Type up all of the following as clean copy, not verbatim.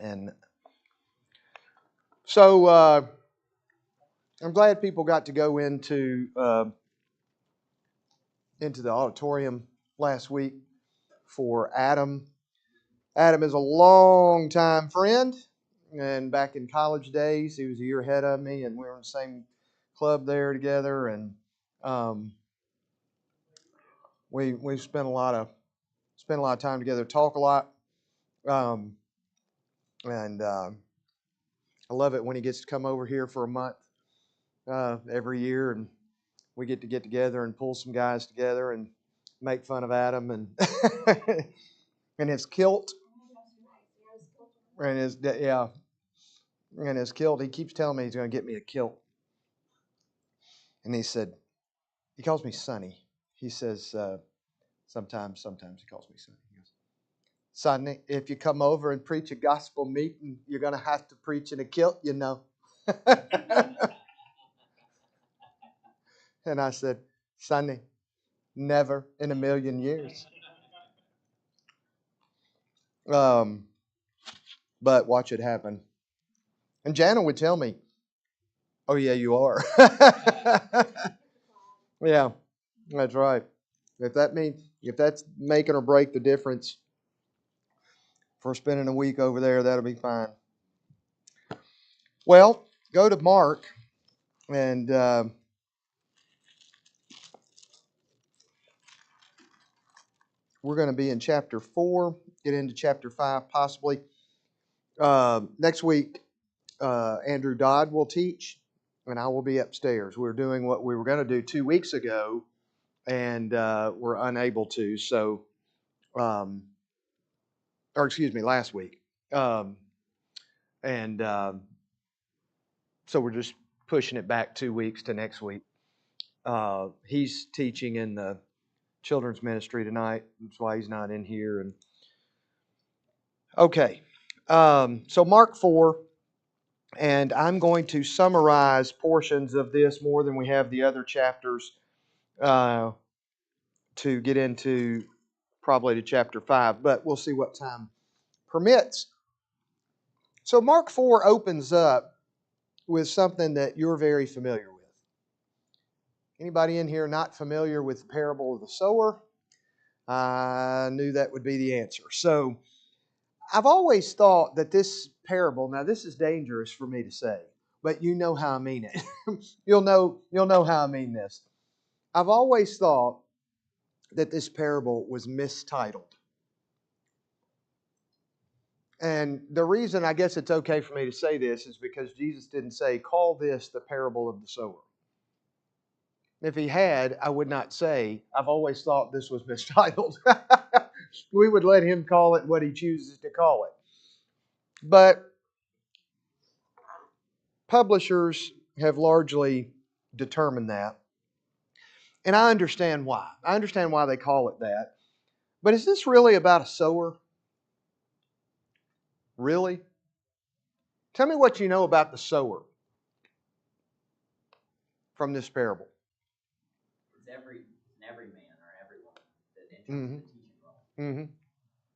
And so I'm glad people got to go into the auditorium last week for Adam. Adam is a long-time friend, and back in college days, he was a year ahead of me, and we were in the same club there together, and we spent a lot of time together, talk a lot, and I love it when he gets to come over here for a month every year, and we get together and pull some guys together and make fun of Adam and and his kilt and his kilt. He keeps telling me he's going to get me a kilt, and he calls me Sonny. He says sometimes he calls me Sonny. He goes, Sonny, if you come over and preach a gospel meeting, you're going to have to preach in a kilt, you know. And I said, Sonny, never in a million years. But watch it happen. And Jana would tell me, oh, yeah, you are. Yeah, that's right. If that's making or break the difference for spending a week over there, that'll be fine. Well, go to Mark, and we're going to be in chapter 4, get into chapter 5 possibly. Next week, Andrew Dodd will teach, and I will be upstairs. We're doing what we were going to do 2 weeks ago, and we're unable to. So, last week. And so we're just pushing it back 2 weeks to next week. He's teaching in the children's ministry tonight. That's why he's not in here. And okay, so Mark 4, and I'm going to summarize portions of this more than we have the other chapters to get into probably to chapter 5, but we'll see what time permits. So Mark 4 opens up with something that you're very familiar with. Anybody in here not familiar with the parable of the sower? I knew that would be the answer. So I've always thought that this parable, now this is dangerous for me to say, but you know how I mean it. You'll know how I mean this. I've always thought that this parable was mistitled. And the reason I guess it's okay for me to say this is because Jesus didn't say, call this the parable of the sower. If he had, I would not say, I've always thought this was mistitled. We would let him call it what he chooses to call it. But publishers have largely determined that. And I understand why. I understand why they call it that. But is this really about a sower? Really? Tell me what you know about the sower from this parable. It's every man or every woman that enters the teaching role. Mm-hmm.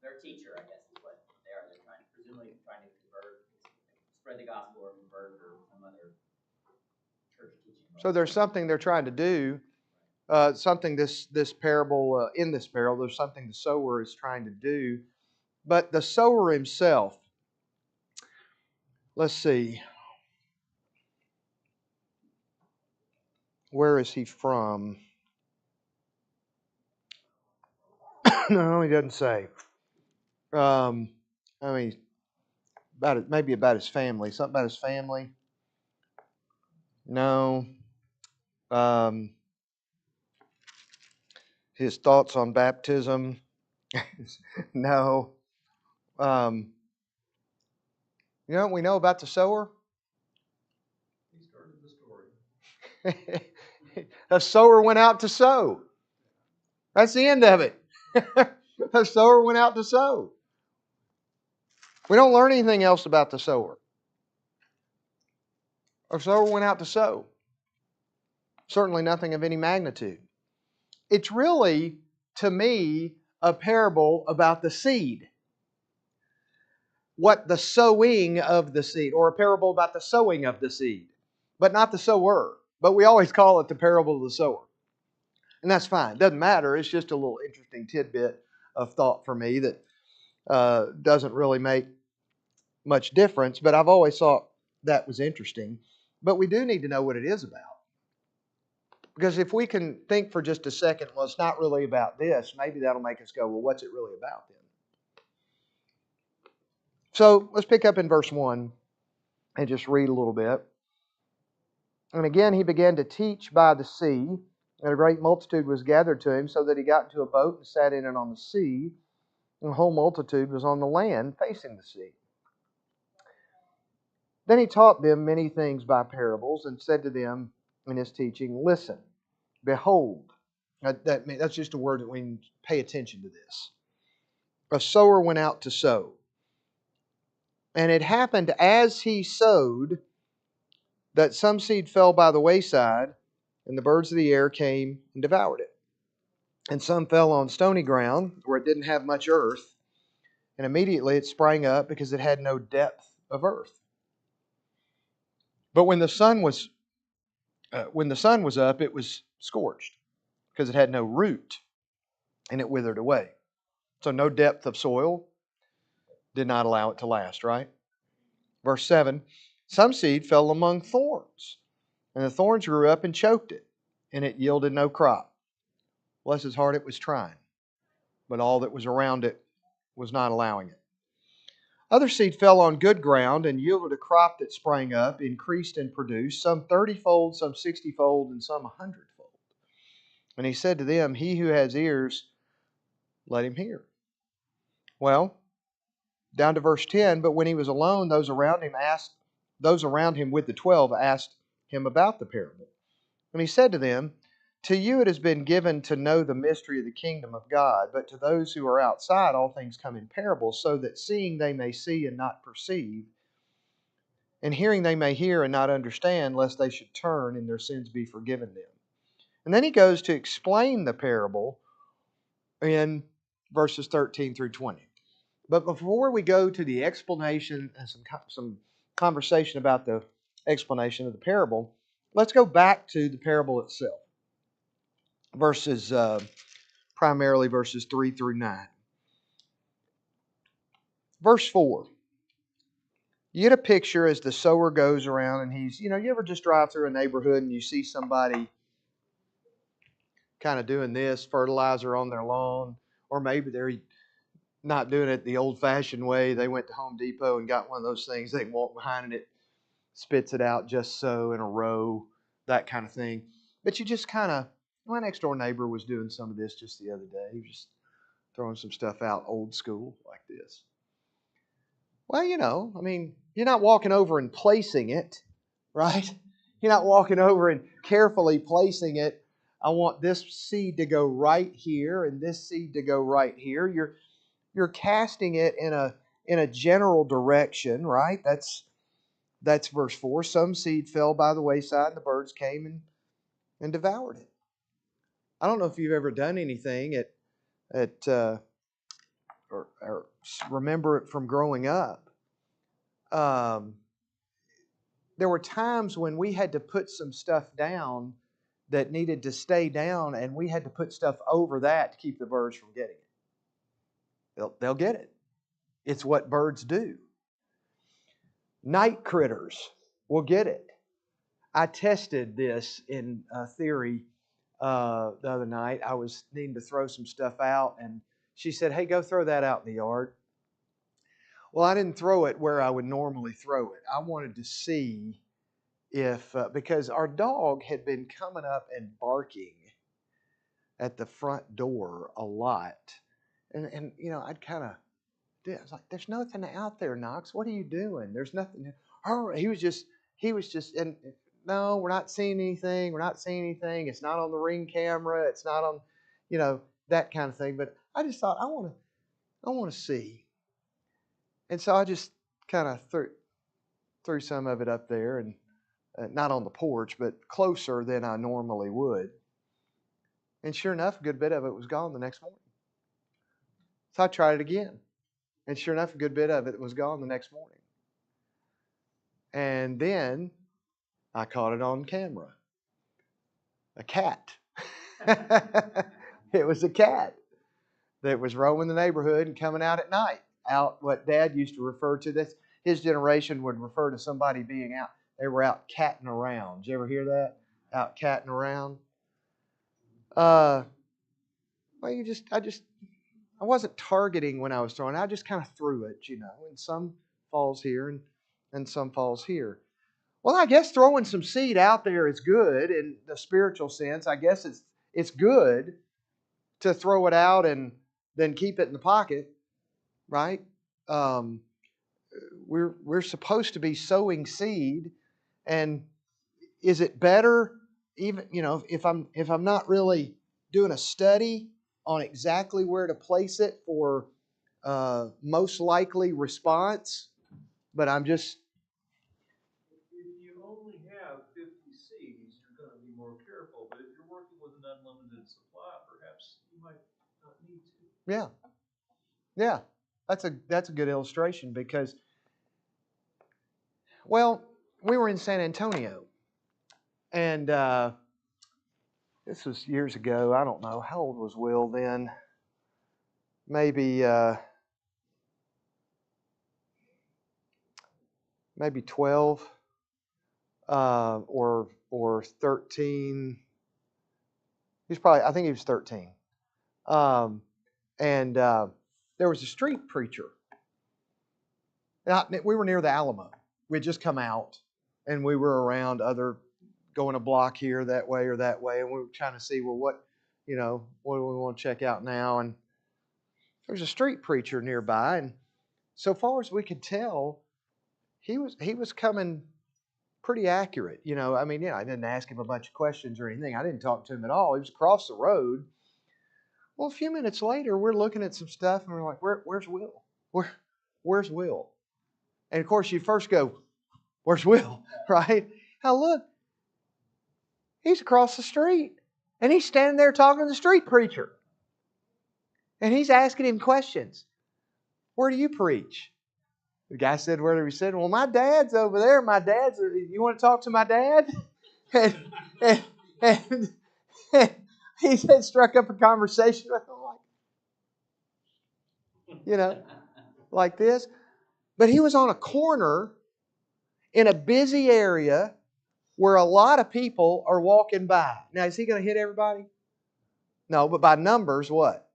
Their teacher, I guess, is what they are. They're presumably trying to convert, spread the gospel or convert or some other church teaching role. So there's something they're trying to do. Something this parable, in this parable, there's something the sower is trying to do. But the sower himself, let's see. Where is he from? No, he doesn't say. I mean, maybe about his family. Something about his family. No. His thoughts on baptism. No. You know what we know about the sower? He started the story. A sower went out to sow. That's the end of it. A sower went out to sow. We don't learn anything else about the sower. A sower went out to sow. Certainly nothing of any magnitude. It's really, to me, a parable about the seed. what the sowing of the seed, or a parable about the sowing of the seed, but not the sower. But we always call it the parable of the sower. And that's fine. It doesn't matter. It's just a little interesting tidbit of thought for me that doesn't really make much difference, but I've always thought that was interesting. But we do need to know what it is about. Because if we can think for just a second, well, it's not really about this, maybe that'll make us go, well, what's it really about then? So let's pick up in verse 1 and just read a little bit. And again, he began to teach by the sea, and a great multitude was gathered to him, so that he got into a boat and sat in it on the sea, and the whole multitude was on the land facing the sea. Then he taught them many things by parables, and said to them in his teaching, listen, behold. That's just a word that we can pay attention to this. A sower went out to sow. And it happened as he sowed that some seed fell by the wayside, and the birds of the air came and devoured it. And some fell on stony ground, where it didn't have much earth, and immediately it sprang up because it had no depth of earth. But when the sun was up, it was scorched, because it had no root, and it withered away. So no depth of soil did not allow it to last, right? Verse 7, some seed fell among thorns, and the thorns grew up and choked it, and it yielded no crop. Bless his heart, it was trying, but all that was around it was not allowing it. Other seed fell on good ground and yielded a crop that sprang up, increased and produced, some 30-fold, some 60-fold, and some 100-fold. And he said to them, he who has ears, let him hear. Well, down to verse 10, but when he was alone, those around him with the 12 asked him about the parable. And he said to them, to you it has been given to know the mystery of the kingdom of God, but to those who are outside all things come in parables, so that seeing they may see and not perceive, and hearing they may hear and not understand, lest they should turn and their sins be forgiven them. And then he goes to explain the parable in verses 13 through 20. But before we go to the explanation and some conversation about the explanation of the parable, let's go back to the parable itself. Primarily verses 3 through 9. Verse 4. You get a picture as the sower goes around and he's, you ever just drive through a neighborhood and you see somebody kind of doing this, fertilizer on their lawn, or maybe they're not doing it the old-fashioned way. They went to Home Depot and got one of those things. They can walk behind it, spits it out just so in a row, that kind of thing. But you just kind of, my next door neighbor was doing some of this just the other day. He was just throwing some stuff out old school like this. Well, you're not walking over and placing it, right? You're not walking over and carefully placing it. I want this seed to go right here and this seed to go right here. You're casting it in a general direction, right? That's verse 4. Some seed fell by the wayside and the birds came and devoured it. I don't know if you've ever done anything or remember it from growing up. There were times when we had to put some stuff down that needed to stay down, and we had to put stuff over that to keep the birds from getting it. They'll get it. It's what birds do. Night critters will get it. I tested this in theory the other night. I was needing to throw some stuff out, and she said, hey, go throw that out in the yard. Well, I didn't throw it where I would normally throw it. I wanted to see because our dog had been coming up and barking at the front door a lot. And I'd kind of, I was like, there's nothing out there, Knox. What are you doing? There's nothing. He was just, and no, we're not seeing anything. We're not seeing anything. It's not on the Ring camera. It's not on, that kind of thing. But I just thought, I want to see. And so I just kind of threw some of it up there, and not on the porch, but closer than I normally would. And sure enough, a good bit of it was gone the next morning. So I tried it again. And sure enough, a good bit of it was gone the next morning. And then I caught it on camera. A cat. It was a cat that was roaming the neighborhood and coming out at night. Out what Dad used to refer to this. His generation would refer to somebody being out. They were out catting around. Did you ever hear that? Out catting around. Well, I wasn't targeting when I was throwing. I just kind of threw it, and some falls here and some falls here. Well, I guess throwing some seed out there is good in the spiritual sense. I guess it's good to throw it out and then keep it in the pocket, right? We're supposed to be sowing seed, and is it better even if I'm not really doing a study on exactly where to place it for most likely response, but I'm just If you only have 50 seeds, you're going to be more careful. But if you're working with an unlimited supply, perhaps you might not need to. yeah, that's a good illustration because, well, we were in San Antonio, and this was years ago. I don't know, how old was Will then? Maybe 12 or 13. I think he was 13. And there was a street preacher. Now, we were near the Alamo. We had just come out, and we were around going a block here, that way or that way, and we were trying to see, well, what do we want to check out now? And there was a street preacher nearby, and so far as we could tell, he was coming pretty accurate. I didn't ask him a bunch of questions or anything. I didn't talk to him at all. He was across the road. Well, a few minutes later, we're looking at some stuff, and we're like, where's Will? Where's Will? And of course, you first go, where's Will? Right? Now look, he's across the street, and he's standing there talking to the street preacher. And he's asking him questions. Where do you preach? The guy said, where he said, well, my dad's over there. You want to talk to my dad? and he said, struck up a conversation with him, like this. But he was on a corner in a busy area where a lot of people are walking by. Now, is he going to hit everybody? No, but by numbers, what?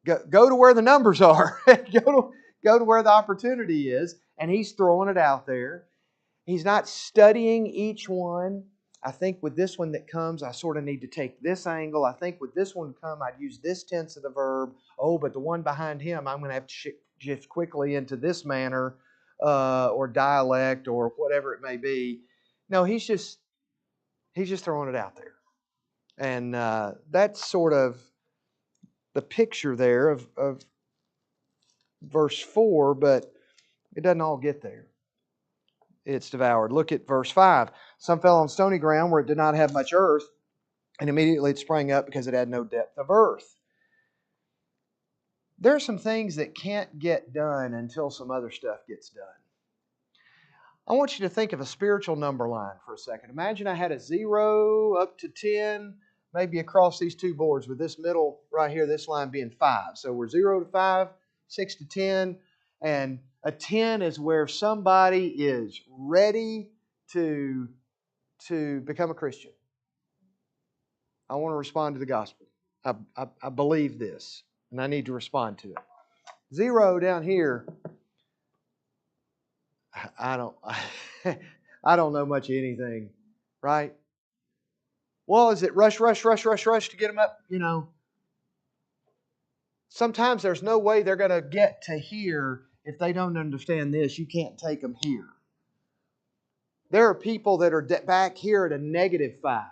Go to where the numbers are. Go to where the opportunity is. And he's throwing it out there. He's not studying each one. I think with this one that comes, I sort of need to take this angle. I think with this one come, I'd use this tense of the verb. Oh, but the one behind him, I'm going to have to shift quickly into this manner or dialect or whatever it may be. No, he's just throwing it out there. And that's sort of the picture there of verse 4, but it doesn't all get there. It's devoured. Look at verse 5. Some fell on stony ground where it did not have much earth, and immediately it sprang up because it had no depth of earth. There are some things that can't get done until some other stuff gets done. I want you to think of a spiritual number line for a second. Imagine I had a 0 up to 10, maybe across these two boards, with this middle right here, this line being 5. So we're 0 to 5, 6 to 10, and a 10 is where somebody is ready to become a Christian. I want to respond to the gospel. I believe this, and I need to respond to it. 0 down here, I don't know much of anything, right? Well, is it rush to get them up? Sometimes there's no way they're going to get to here if they don't understand this. You can't take them here. There are people that are back here at a -5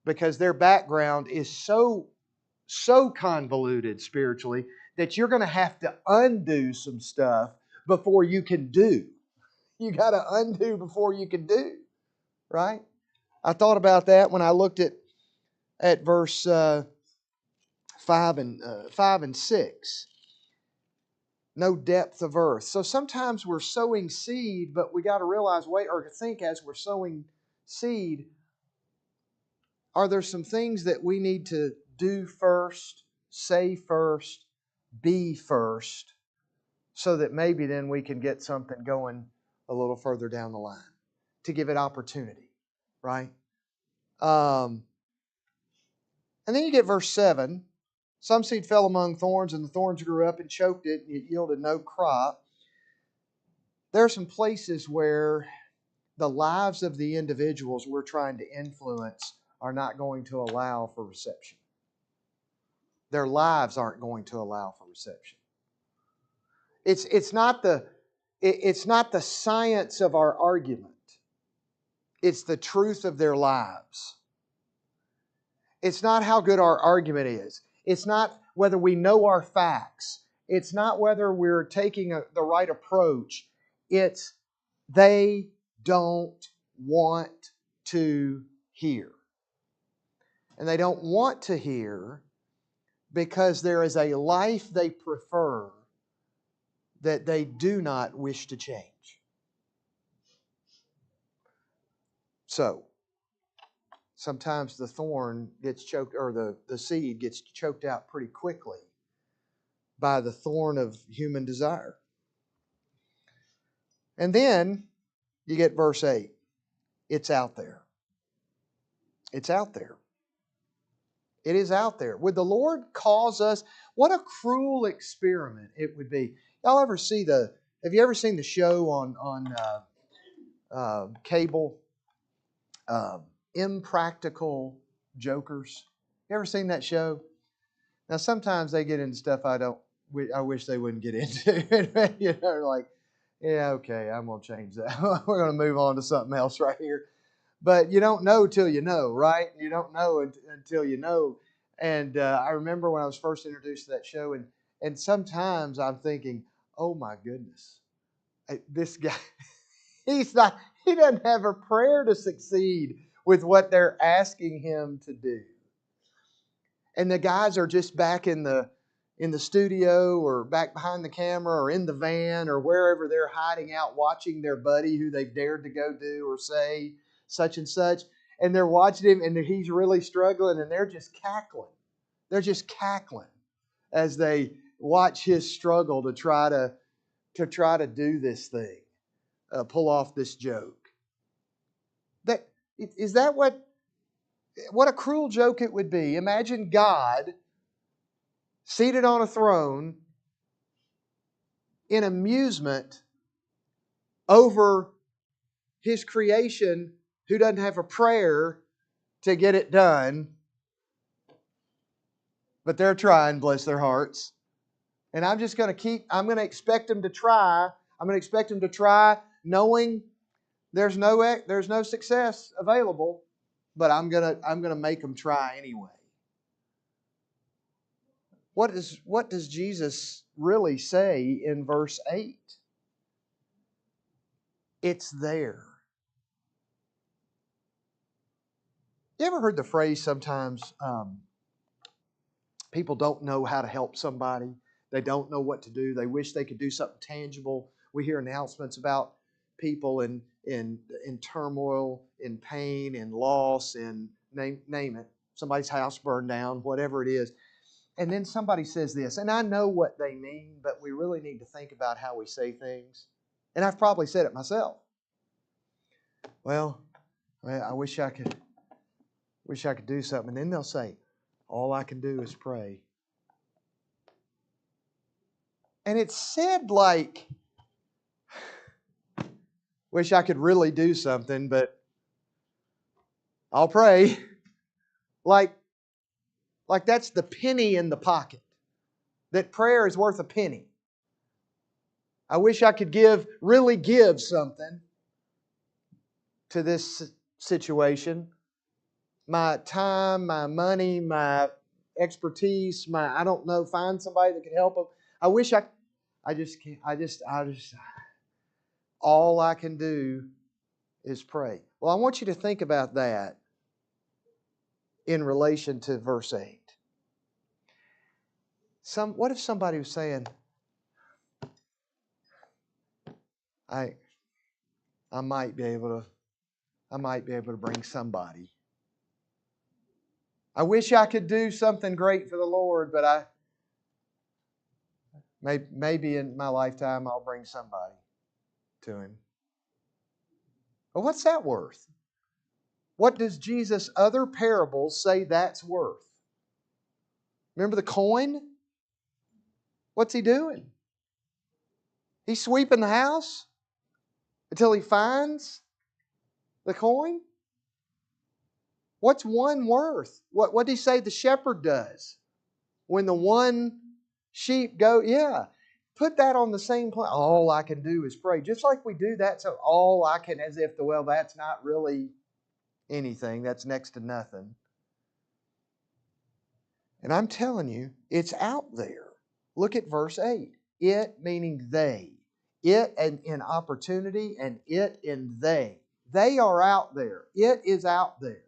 because their background is so convoluted spiritually that you're going to have to undo some stuff before you can do. You got to undo before you can do, right? I thought about that when I looked at verse 5 and 6. no depth of earth. So sometimes we're sowing seed, but we got to realize, wait, or think as we're sowing seed, are there some things that we need to do first, say first, be first, so that maybe then we can get something going a little further down the line to give it opportunity, right? And then you get verse 7. Some seed fell among thorns, and the thorns grew up and choked it, and it yielded no crop. There are some places where the lives of the individuals we're trying to influence are not going to allow for reception. Their lives aren't going to allow for reception. It's not the science of our argument. It's the truth of their lives. It's not how good our argument is. It's not whether we know our facts. It's not whether we're taking the right approach. It's they don't want to hear. And they don't want to hear because there is a life they prefer that they do not wish to change. So, sometimes the thorn gets choked, or the seed gets choked out pretty quickly by the thorn of human desire. And then you get verse 8. It's out there. It's out there. It is out there. Would the Lord cause us? What a cruel experiment it would be. Y'all ever see have you ever seen the show on cable? Impractical Jokers. You ever seen that show? Now sometimes they get into stuff I wish they wouldn't get into. You know, like, yeah, okay, I'm gonna change that. We're gonna move on to something else right here. But you don't know till you know, right? You don't know until you know. And I remember when I was first introduced to that show, and sometimes I'm thinking, oh my goodness, this guy, he doesn't have a prayer to succeed with what they're asking him to do. And the guys are just back in the studio or back behind the camera or in the van or wherever they're hiding out watching their buddy who they've dared to go do or say such and such. And they're watching him and he's really struggling and they're just cackling. They're just cackling as they watch his struggle to try to do this thing, pull off this joke. Is that what a cruel joke it would be? Imagine God seated on a throne in amusement over His creation who doesn't have a prayer to get it done, but they're trying, bless their hearts. And I'm going to expect them to try. I'm going to expect them to try knowing there's no success available, but I'm going to make them try anyway. What does Jesus really say in verse 8? It's there. You ever heard the phrase sometimes, people don't know how to help somebody. They don't know what to do. They wish they could do something tangible. We hear announcements about people in turmoil, in pain, in loss, in name it. Somebody's house burned down, whatever it is. And then somebody says this, and I know what they mean, but we really need to think about how we say things. And I've probably said it myself. Well, I wish I could do something. And then they'll say, all I can do is pray. And it's said like, wish I could really do something, but I'll pray. Like that's the penny in the pocket. That prayer is worth a penny. I wish I could really give something to this situation. My time, my money, my expertise, I don't know, find somebody that could help them. I just can't, all I can do is pray. Well, I want you to think about that in relation to verse 8. What if somebody was saying, I might be able to bring somebody. I wish I could do something great for the Lord, but maybe in my lifetime I'll bring somebody to Him. But what's that worth? What does Jesus' other parables say that's worth? Remember the coin? What's he doing? He's sweeping the house until he finds the coin? What's one worth? What did he say the shepherd does? When the one sheep go, yeah, put that on the same plane. All I can do is pray. Just like we do that, so all I can, as if, well, that's not really anything. That's next to nothing. And I'm telling you, it's out there. Look at verse 8. It meaning they. It and in opportunity, and it in they. They are out there. It is out there.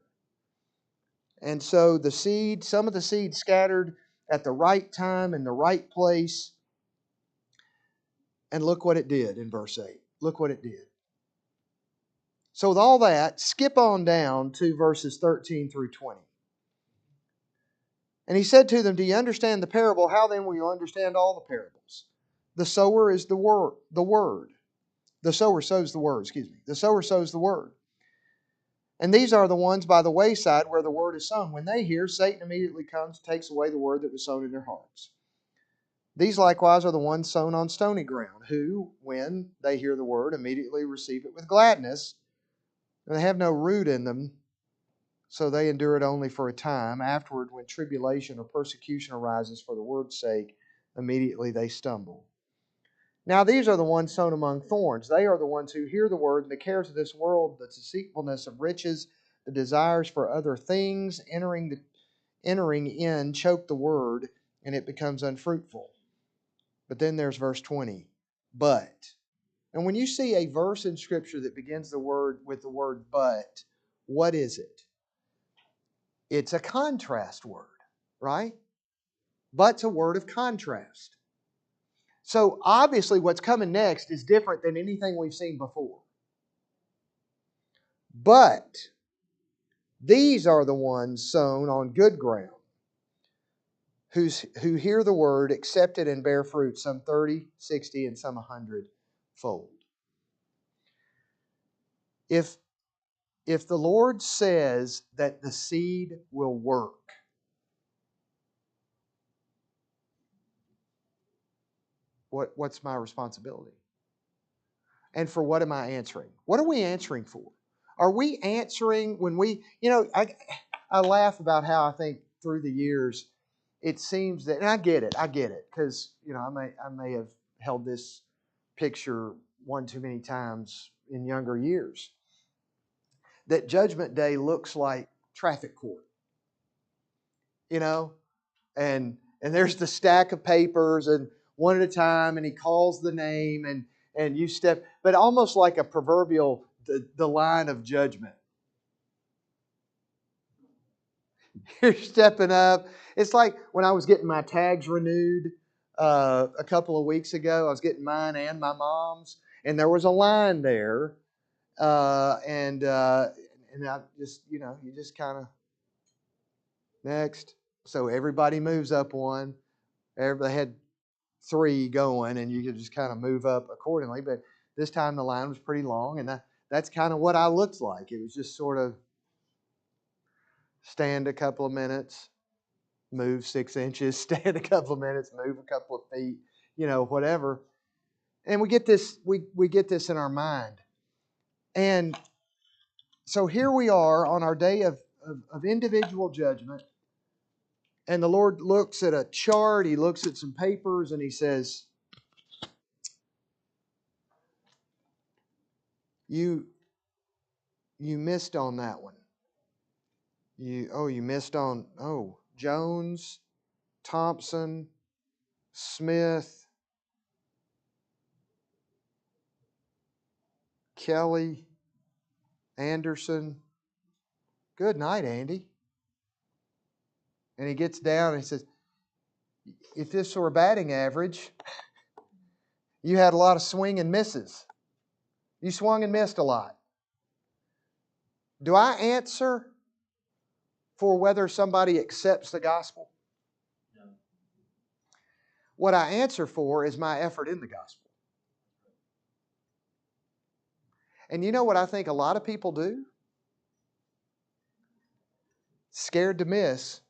And so the seed, some of the seed scattered at the right time in the right place. And look what it did in verse 8. Look what it did. So with all that, skip on down to verses 13 through 20. And he said to them, do you understand the parable? How then will you understand all the parables? The sower is the word. The sower sows the word, The sower sows the word. And these are the ones by the wayside where the word is sown. When they hear, Satan immediately comes and takes away the word that was sown in their hearts. These likewise are the ones sown on stony ground, who, when they hear the word, immediately receive it with gladness, and they have no root in them, so they endure it only for a time. Afterward, when tribulation or persecution arises for the word's sake, immediately they stumble. Now these are the ones sown among thorns. They are the ones who hear the word, and the cares of this world, the deceitfulness of riches, the desires for other things, entering in, choke the word, and it becomes unfruitful. But then there's verse 20. But. And when you see a verse in Scripture that begins with the word but, what is it? It's a contrast word, right? But's a word of contrast. So obviously what's coming next is different than anything we've seen before. But these are the ones sown on good ground, who hear the word, accept it, and bear fruit, some 30, 60, and some 100-fold. If the Lord says that the seed will work, what's my responsibility? And for what am I answering? What are we answering for? Are we answering when we, I laugh about how I think through the years it seems that, and I get it, because, I may have held this picture one too many times in younger years, that Judgment Day looks like traffic court, and there's the stack of papers, and one at a time, and he calls the name, and you step, but almost like a proverbial, the line of judgment. You're stepping up. It's like when I was getting my tags renewed a couple of weeks ago. I was getting mine and my mom's, and there was a line there, and I just, you just kind of next. So everybody moves up one. Everybody had 3 going, and you could just kind of move up accordingly. But this time the line was pretty long, and that's kind of what I looked like. It was just sort of stand a couple of minutes, move 6 inches, stand a couple of minutes, move a couple of feet, whatever. And we get this, we get this in our mind. And so here we are on our day of individual judgment. And the Lord looks at a chart, He looks at some papers, and He says, You missed on that one. You missed on, Jones, Thompson, Smith, Kelly, Anderson. Good night, Andy. And he gets down and he says, if this were a batting average, you had a lot of swing and misses. You swung and missed a lot. Do I answer for whether somebody accepts the gospel? No. What I answer for is my effort in the gospel. And you know what I think a lot of people do? Scared to miss,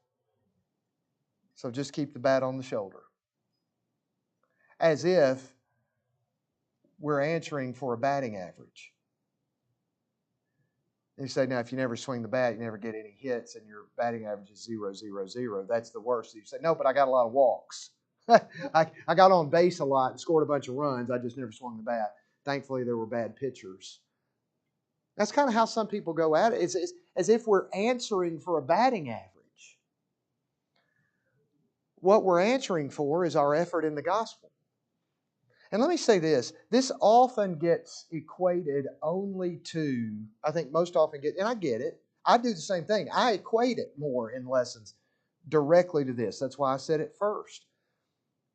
so just keep the bat on the shoulder. As if we're answering for a batting average. You say, now, if you never swing the bat, you never get any hits, and your batting average is 0-0-0. That's the worst. You say, no, but I got a lot of walks. I got on base a lot and scored a bunch of runs. I just never swung the bat. Thankfully, there were bad pitchers. That's kind of how some people go at it. It's as if we're answering for a batting average. What we're answering for is our effort in the gospel. And let me say this often gets equated only to, I think most often and I get it, I do the same thing. I equate it more in lessons directly to this. That's why I said it first.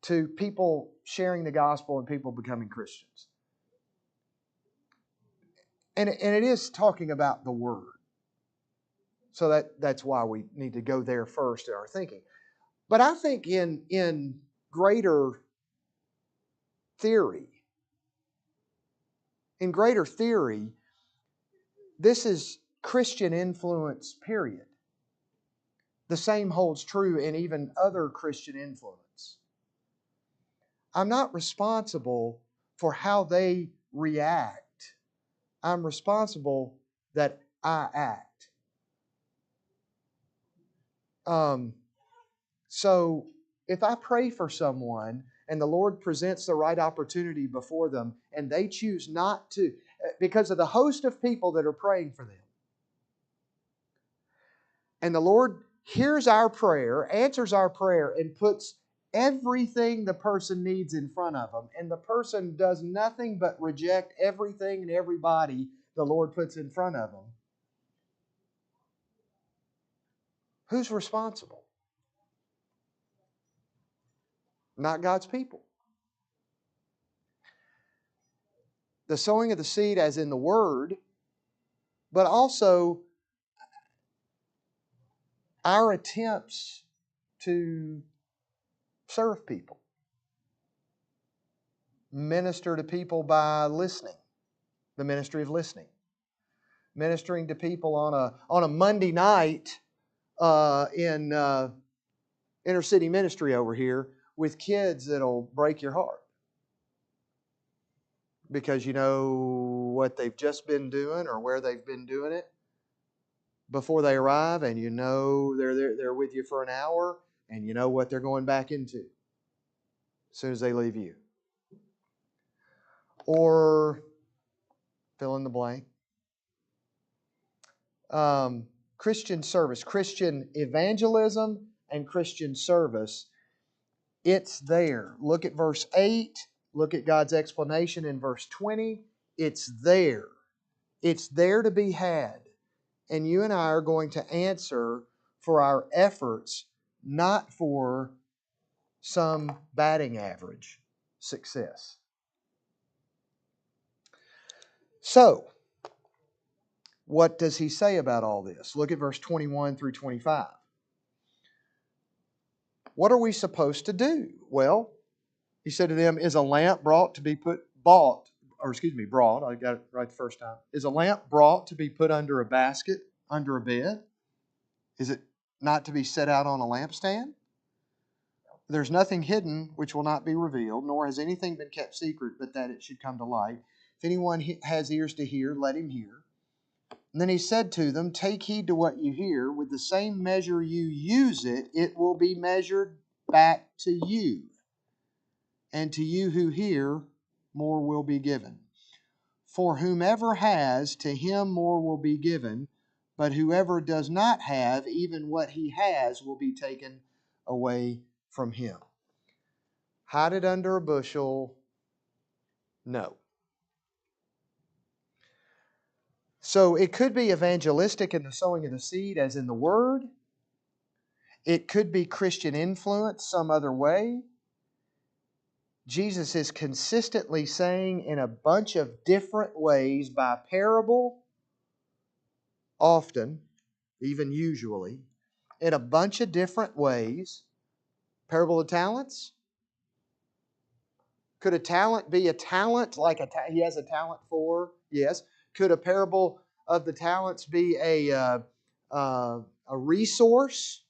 To people sharing the gospel and people becoming Christians. And it is talking about the Word. So that's why we need to go there first in our thinking. But I think in greater theory, this is Christian influence, period. The same holds true in even other Christian influence. I'm not responsible for how they react. I'm responsible that I act. So if I pray for someone and the Lord presents the right opportunity before them and they choose not to, because of the host of people that are praying for them, and the Lord hears our prayer, answers our prayer, and puts everything the person needs in front of them, and the person does nothing but reject everything and everybody the Lord puts in front of them, who's responsible? Not God's people. The sowing of the seed as in the Word, but also our attempts to serve people. Minister to people by listening. The ministry of listening. Ministering to people on a Monday night in inner city ministry over here with kids that'll break your heart. Because you know what they've just been doing or where they've been doing it before they arrive, and you know they're with you for an hour, and you know what they're going back into as soon as they leave you. Or fill in the blank. Christian service, Christian evangelism, and Christian service. It's there. Look at verse 8. Look at God's explanation in verse 20. It's there. It's there to be had. And you and I are going to answer for our efforts, not for some batting average success. So, what does he say about all this? Look at verse 21 through 25. What are we supposed to do? Well, he said to them, is a lamp brought, I got it right the first time. Is a lamp brought to be put under a basket, under a bed? Is it not to be set out on a lampstand? There's nothing hidden which will not be revealed, nor has anything been kept secret, but that it should come to light. If anyone has ears to hear, let him hear. And then he said to them, take heed to what you hear. With the same measure you use it, it will be measured back to you. And to you who hear, more will be given. For whomever has, to him more will be given. But whoever does not have, even what he has will be taken away from him. Hide it under a bushel? No. So it could be evangelistic in the sowing of the seed, as in the Word. It could be Christian influence some other way. Jesus is consistently saying in a bunch of different ways, by parable, often, even usually, in a bunch of different ways. Parable of talents. Could a talent be a talent like he has a talent for? Yes. Could a parable of the talents be a resource?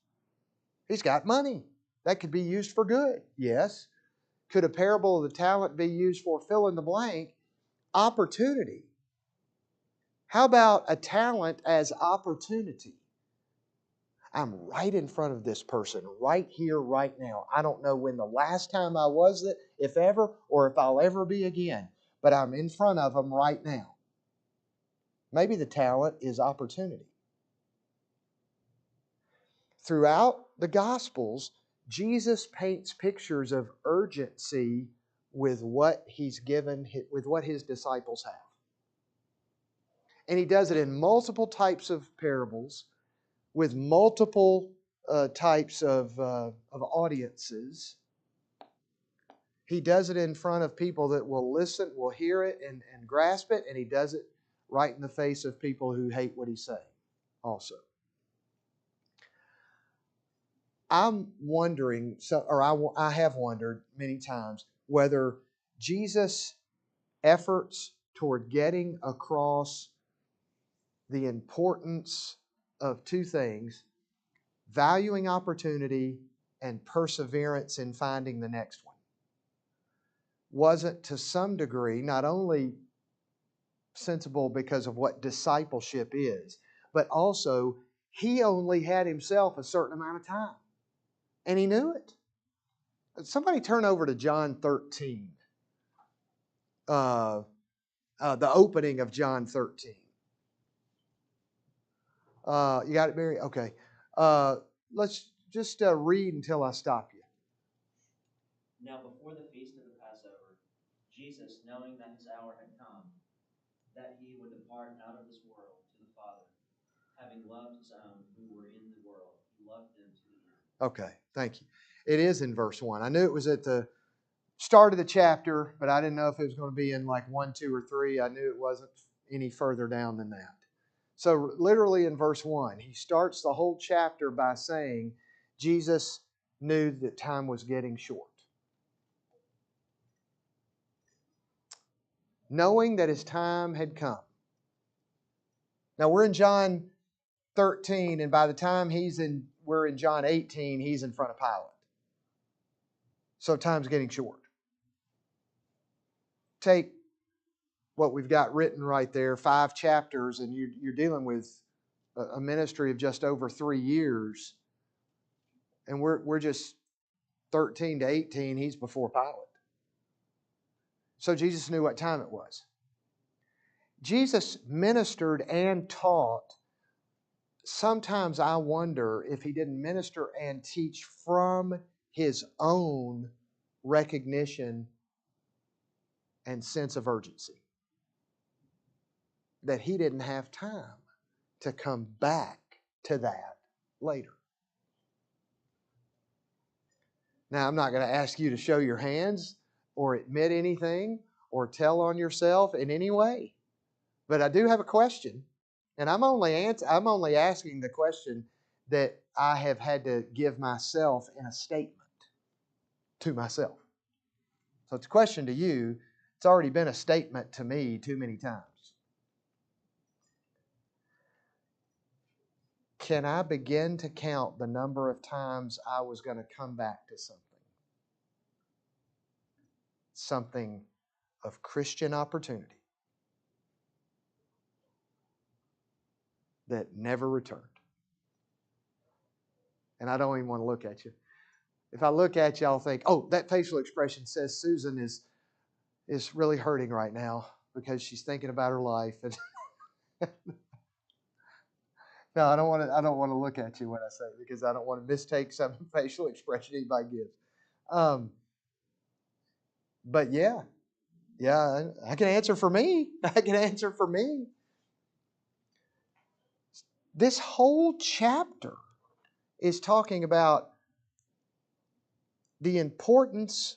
He's got money. That could be used for good. Yes. Could a parable of the talent be used for fill in the blank? Opportunity. How about a talent as opportunity? I'm right in front of this person, right here, right now. I don't know when the last time I was it, if ever, or if I'll ever be again, but I'm in front of them right now. Maybe the talent is opportunity. Throughout the Gospels, Jesus paints pictures of urgency with what He's given, with what His disciples have. And He does it in multiple types of parables, with multiple types of audiences. He does it in front of people that will listen, will hear it, and grasp it, and He does it right in the face of people who hate what He's saying also. I'm wondering, I have wondered many times, whether Jesus' efforts toward getting across the importance of two things: valuing opportunity and perseverance in finding the next one, wasn't to some degree not only sensible because of what discipleship is, but also He only had Himself a certain amount of time, and He knew it. Somebody turn over to John 13. The opening of John 13. You got it, Barry? Okay. Let's just read until I stop you. Now before the feast of the Passover, Jesus, knowing that His hour had come, that He would depart out of this world to the Father, having loved His own who were in the world, He loved them to the end. Okay, thank you. It is in verse 1. I knew it was at the start of the chapter, but I didn't know if it was going to be in like 1, 2, or 3. I knew it wasn't any further down than that. So literally in verse 1, he starts the whole chapter by saying Jesus knew that time was getting short. Knowing that His time had come. Now we're in John 13, and by the time we're in John 18, He's in front of Pilate. So time's getting short. Take what we've got written right there, 5 chapters, and you're dealing with a ministry of just over 3 years, and we're just 13 to 18, He's before Pilate. So Jesus knew what time it was. Jesus ministered and taught. Sometimes I wonder if He didn't minister and teach from His own recognition and sense of urgency. That He didn't have time to come back to that later. Now, I'm not going to ask you to show your hands or admit anything or tell on yourself in any way. But I do have a question, and I'm only asking the question that I have had to give myself in a statement to myself. So it's a question to you. It's already been a statement to me too many times. Can I begin to count the number of times I was going to come back to something? Something of Christian opportunity that never returned. And I don't even want to look at you. If I look at you, I'll think, oh, that facial expression says Susan is really hurting right now because she's thinking about her life. And no, I don't want to look at you when I say it because I don't want to mistake some facial expression anybody gives. But yeah, I can answer for me. I can answer for me. This whole chapter is talking about the importance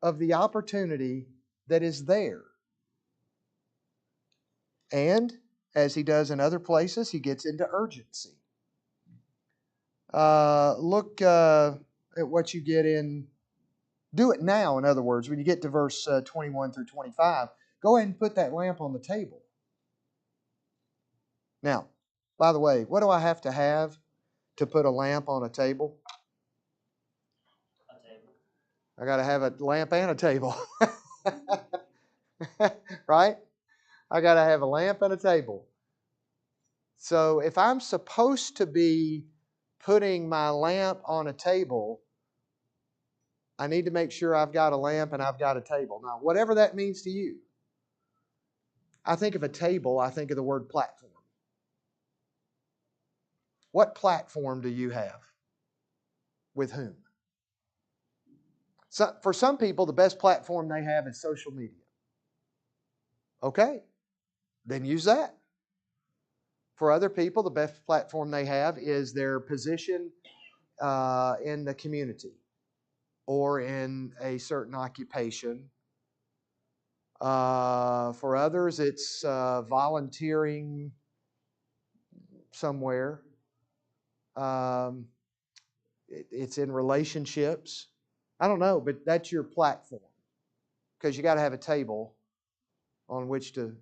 of the opportunity that is there. And, as he does in other places, he gets into urgency. Look at what you get in. Do it now, in other words. When you get to verse 21 through 25, go ahead and put that lamp on the table. Now, by the way, what do I have to put a lamp on a table? A table. I got to have a lamp and a table. Right? I got to have a lamp and a table. So if I'm supposed to be putting my lamp on a table, I need to make sure I've got a lamp and I've got a table. Now, whatever that means to you, I think of a table, I think of the word platform. What platform do you have? With whom? So, for some people, the best platform they have is social media. Okay, then use that. For other people, the best platform they have is their position in the community or in a certain occupation. For others, it's volunteering somewhere. It's in relationships. I don't know, but that's your platform. Because you got to have a table on which to.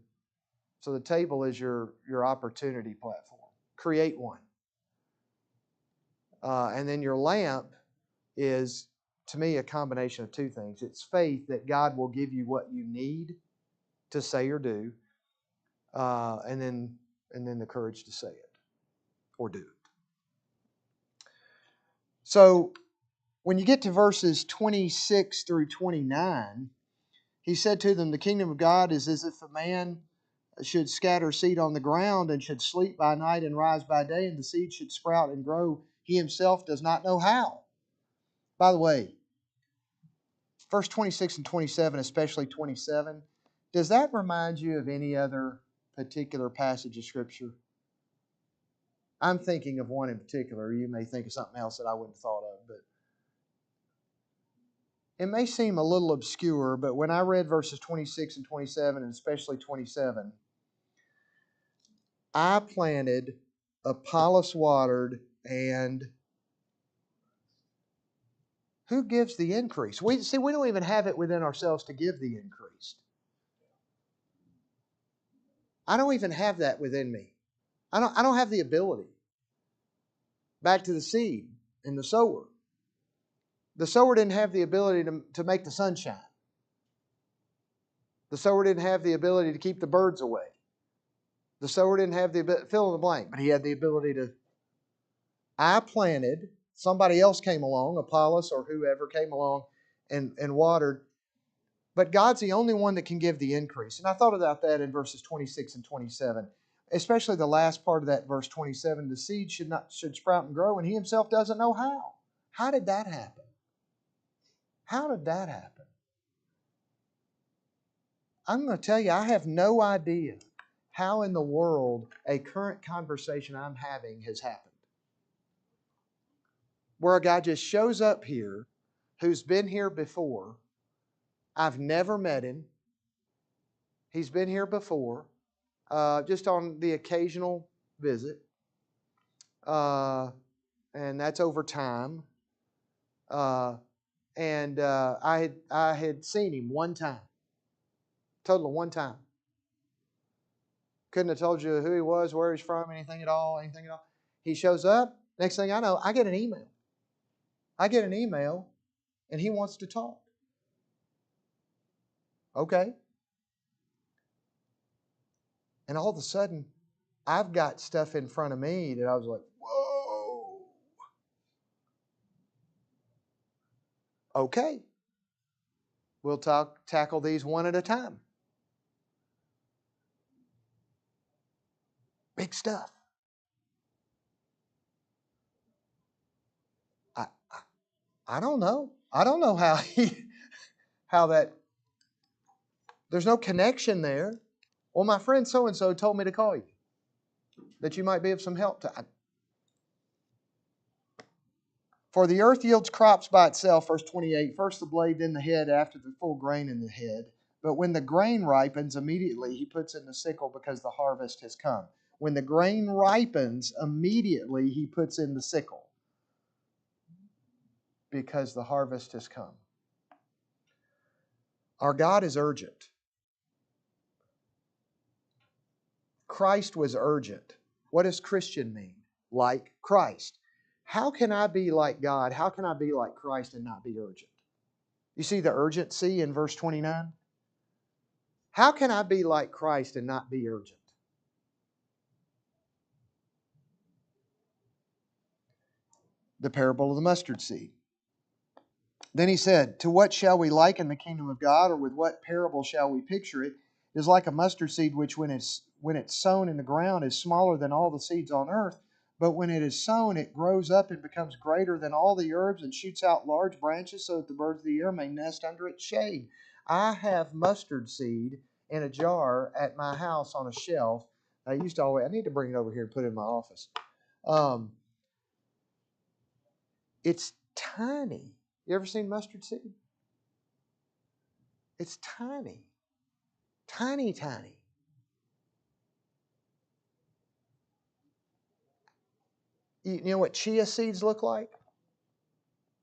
So the table is your opportunity platform. Create one. And then your lamp is, to me, a combination of two things. It's faith that God will give you what you need to say or do, and then the courage to say it or do it. So when you get to verses 26 through 29, he said to them, the kingdom of God is as if a man should scatter seed on the ground and should sleep by night and rise by day, and the seed should sprout and grow. He himself does not know how. By the way, verse 26 and 27, especially 27, does that remind you of any other particular passage of Scripture? I'm thinking of one in particular. You may think of something else that I wouldn't have thought of, but it may seem a little obscure, but when I read verses 26 and 27, and especially 27, I planted, Apollos watered, and who gives the increase? We don't even have it within ourselves to give the increase. I don't even have that within me. I don't have the ability. Back to the seed and the sower. The sower didn't have the ability to make the sun shine. The sower didn't have the ability to keep the birds away. The sower didn't have the ability, fill in the blank, but he had the ability to. I planted, somebody else came along, Apollos or whoever came along and watered, but God's the only one that can give the increase. And I thought about that in verses 26 and 27, especially the last part of that verse 27. The seed should sprout and grow, and he himself doesn't know how. How did that happen? How did that happen? I'm going to tell you, I have no idea how in the world a current conversation I'm having has happened. Where a guy just shows up here who's been here before. I've never met him. He's been here before, just on the occasional visit. And that's over time. And I had seen him one time. Total of one time. Couldn't have told you who he was, where he's from, anything at all. He shows up. Next thing I know, I get an email. And he wants to talk. Okay. And all of a sudden, I've got stuff in front of me that I was like, whoa. Okay. We'll tackle these one at a time. Big stuff. I don't know. I don't know how that. There's no connection there. Well, my friend so-and-so told me to call you, that you might be of some help to. For the earth yields crops by itself, verse 28, first the blade, then the head, after the full grain in the head. But when the grain ripens, immediately he puts in the sickle because the harvest has come. When the grain ripens, immediately he puts in the sickle because the harvest has come. Our God is urgent. Christ was urgent. What does Christian mean? Like Christ. How can I be like God? How can I be like Christ and not be urgent? You see the urgency in verse 29? How can I be like Christ and not be urgent? The parable of the mustard seed. Then he said, to what shall we liken the kingdom of God, or with what parable shall we picture it? It is like a mustard seed which when it's sown in the ground is smaller than all the seeds on earth, but when it is sown it grows up and becomes greater than all the herbs and shoots out large branches so that the birds of the air may nest under its shade. I have mustard seed in a jar at my house on a shelf. I need to bring it over here and put it in my office. It's tiny. You ever seen mustard seed? It's tiny. Tiny, tiny. You know what chia seeds look like?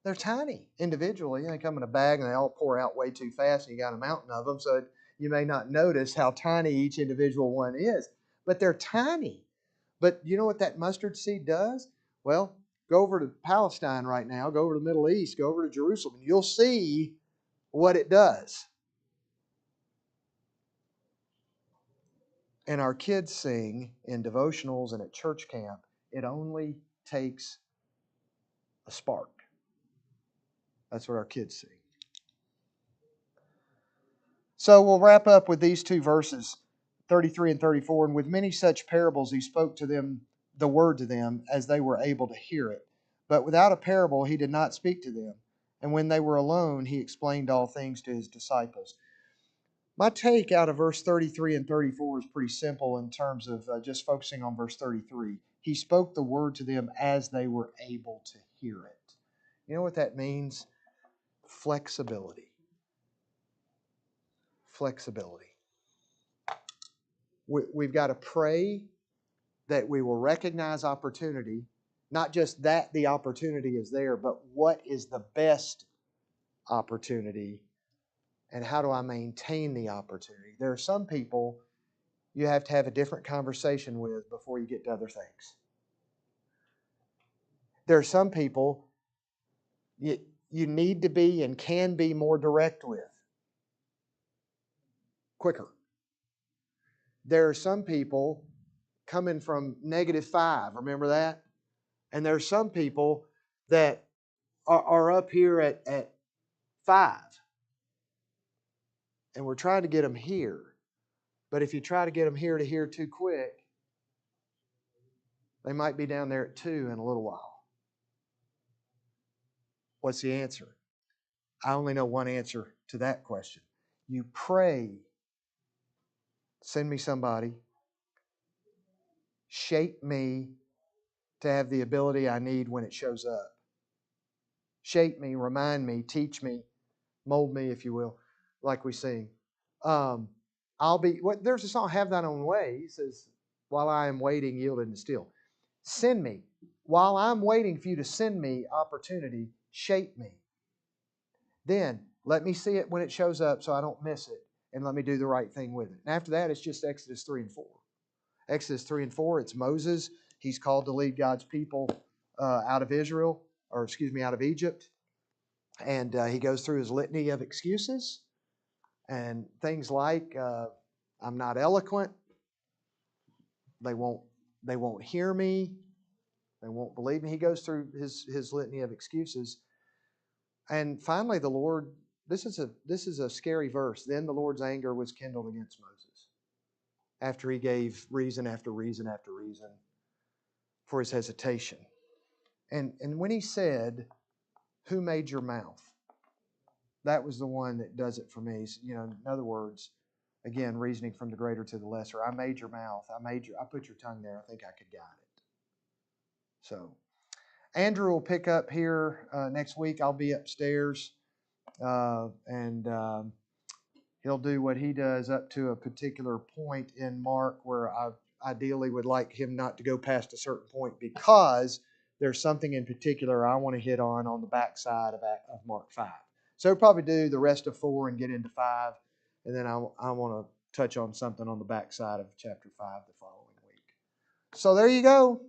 They're tiny individually. They come in a bag and they all pour out way too fast, and you got a mountain of them, so you may not notice how tiny each individual one is. But they're tiny. But you know what that mustard seed does? Well, go over to Palestine right now, go over to the Middle East, go over to Jerusalem, and you'll see what it does. And our kids sing in devotionals and at church camp, it only takes a spark. That's what our kids sing. So we'll wrap up with these two verses, 33 and 34. And with many such parables he spoke to them the word to them as they were able to hear it. But without a parable he did not speak to them. And when they were alone, he explained all things to his disciples. My take out of verse 33 and 34 is pretty simple in terms of just focusing on verse 33. He spoke the word to them as they were able to hear it. You know what that means? Flexibility. Flexibility. We've got to pray that we will recognize opportunity, not just that the opportunity is there, but what is the best opportunity and how do I maintain the opportunity? There are some people you have to have a different conversation with before you get to other things. There are some people you need to be and can be more direct with quicker. There are some people coming from -5, remember that? And there are some people that are up here at 5. And we're trying to get them here. But if you try to get them here to here too quick, they might be down there at 2 in a little while. What's the answer? I only know one answer to that question. You pray, send me somebody, shape me to have the ability I need when it shows up. Shape me, remind me, teach me, mold me, if you will, like we sing. There's a song, Have Thine Own Way. He says, while I am waiting, yielded and still. Send me. While I'm waiting for you to send me opportunity, shape me. Then let me see it when it shows up so I don't miss it, and let me do the right thing with it. And after that, it's just Exodus 3 and 4. Exodus 3 and 4, it's Moses. He's called to lead God's people out of Egypt. And he goes through his litany of excuses and things like, I'm not eloquent. They won't hear me. They won't believe me. He goes through his litany of excuses. And finally, the Lord, this is a scary verse. Then the Lord's anger was kindled against Moses after he gave reason after reason after reason for his hesitation. And when he said, who made your mouth? That was the one that does it for me. You know, in other words, again, reasoning from the greater to the lesser. I made your mouth. I put your tongue there. I think I could guide it. So, Andrew will pick up here next week. I'll be upstairs, and he'll do what he does up to a particular point in Mark where I ideally would like him not to go past a certain point because there's something in particular I want to hit on the backside of Mark 5. So we'll probably do the rest of 4 and get into 5, and then I want to touch on something on the backside of chapter 5 the following week. So there you go.